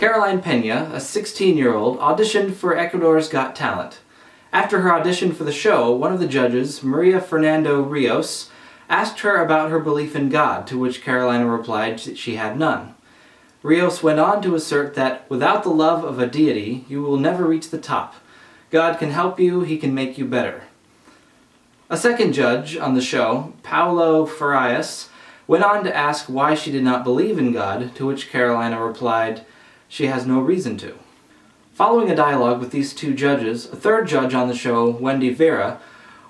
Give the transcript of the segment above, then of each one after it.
Caroline Peña, a 16-year-old, auditioned for Ecuador's Got Talent. After her audition for the show, one of the judges, Maria Fernando Rios, asked her about her belief in God, to which Carolina replied that she had none. Rios went on to assert that without the love of a deity, you will never reach the top. God can help you, he can make you better. A second judge on the show, Paulo Farias, went on to ask why she did not believe in God, to which Carolina replied, she has no reason to. Following a dialogue with these two judges, a third judge on the show, Wendy Vera,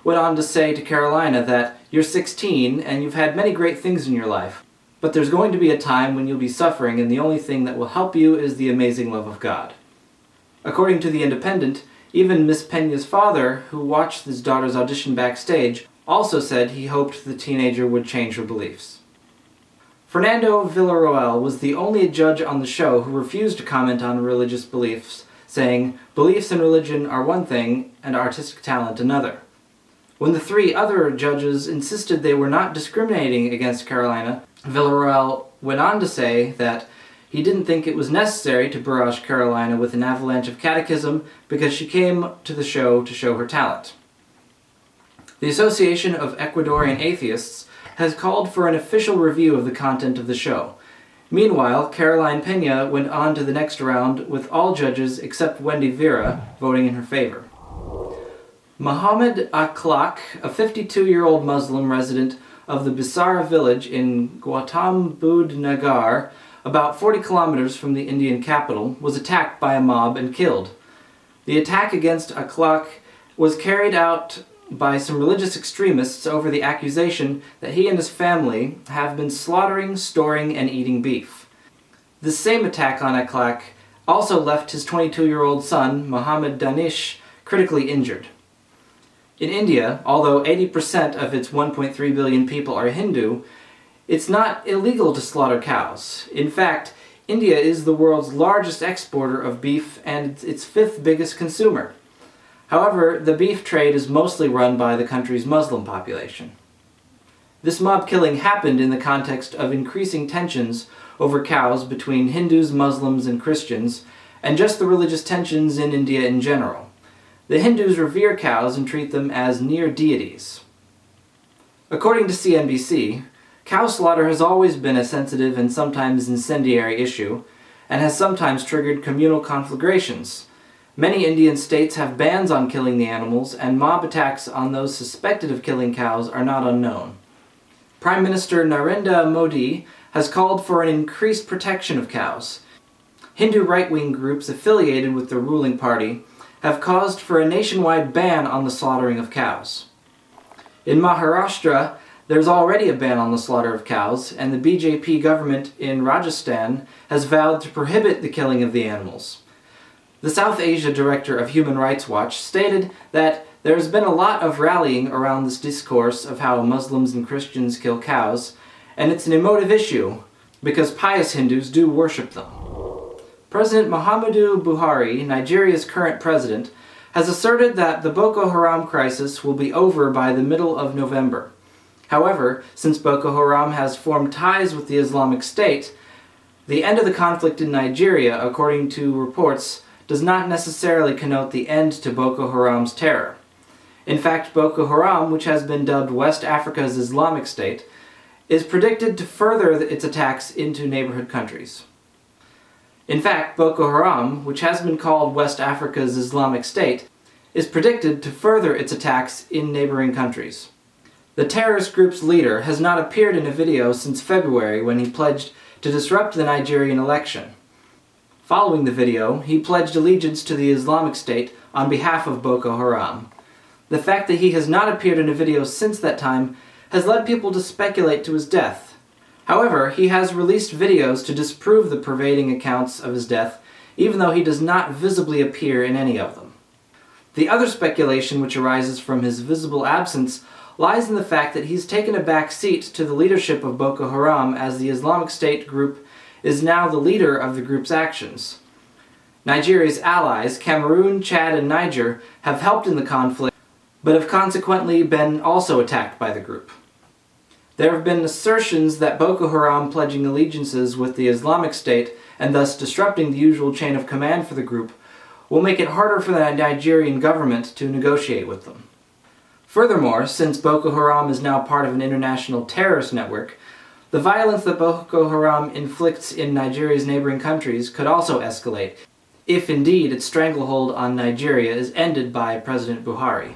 went on to say to Carolina that you're 16 and you've had many great things in your life, but there's going to be a time when you'll be suffering and the only thing that will help you is the amazing love of God. According to The Independent, even Miss Peña's father, who watched his daughter's audition backstage, also said he hoped the teenager would change her beliefs. Fernando Villarroel was the only judge on the show who refused to comment on religious beliefs, saying, beliefs in religion are one thing and artistic talent another. When the three other judges insisted they were not discriminating against Carolina, Villarroel went on to say that he didn't think it was necessary to barrage Carolina with an avalanche of catechism because she came to the show to show her talent. The Association of Ecuadorian Atheists has called for an official review of the content of the show. Meanwhile, Caroline Peña went on to the next round with all judges except Wendy Vera voting in her favor. Mohammed Akhlaq, a 52-year-old Muslim resident of the Bisara village in Gautam Budh Nagar, about 40 kilometers from the Indian capital, was attacked by a mob and killed. The attack against Akhlaq was carried out by some religious extremists over the accusation that he and his family have been slaughtering, storing, and eating beef. This same attack on Akhlaq also left his 22-year-old son, Mohammed Danish, critically injured. In India, although 80% of its 1.3 billion people are Hindu, it's not illegal to slaughter cows. In fact, India is the world's largest exporter of beef and its fifth biggest consumer. However, the beef trade is mostly run by the country's Muslim population. This mob killing happened in the context of increasing tensions over cows between Hindus, Muslims, and Christians, and just the religious tensions in India in general. The Hindus revere cows and treat them as near deities. According to CNBC, cow slaughter has always been a sensitive and sometimes incendiary issue, and has sometimes triggered communal conflagrations. Many Indian states have bans on killing the animals, and mob attacks on those suspected of killing cows are not unknown. Prime Minister Narendra Modi has called for an increased protection of cows. Hindu right-wing groups affiliated with the ruling party have caused for a nationwide ban on the slaughtering of cows. In Maharashtra, there's already a ban on the slaughter of cows, and the BJP government in Rajasthan has vowed to prohibit the killing of the animals. The South Asia director of Human Rights Watch stated that there has been a lot of rallying around this discourse of how Muslims and Christians kill cows, and it's an emotive issue because pious Hindus do worship them. President Muhammadu Buhari, Nigeria's current president, has asserted that the Boko Haram crisis will be over by the middle of November. However, since Boko Haram has formed ties with the Islamic State, the end of the conflict in Nigeria, according to reports, does not necessarily connote the end to Boko Haram's terror. In fact, Boko Haram, which has been dubbed West Africa's Islamic State, is predicted to further its attacks into neighborhood countries. In fact, Boko Haram, which has been called West Africa's Islamic State, is predicted to further its attacks in neighboring countries. The terrorist group's leader has not appeared in a video since February when he pledged to disrupt the Nigerian election. Following the video, he pledged allegiance to the Islamic State on behalf of Boko Haram. The fact that he has not appeared in a video since that time has led people to speculate to his death. However, he has released videos to disprove the pervading accounts of his death, even though he does not visibly appear in any of them. The other speculation which arises from his visible absence lies in the fact that he's taken a back seat to the leadership of Boko Haram, as the Islamic State group is now the leader of the group's actions. Nigeria's allies, Cameroon, Chad, and Niger, have helped in the conflict, but have consequently been also attacked by the group. There have been assertions that Boko Haram pledging allegiances with the Islamic State and thus disrupting the usual chain of command for the group will make it harder for the Nigerian government to negotiate with them. Furthermore, since Boko Haram is now part of an international terrorist network, the violence that Boko Haram inflicts in Nigeria's neighboring countries could also escalate, if indeed its stranglehold on Nigeria is ended by President Buhari.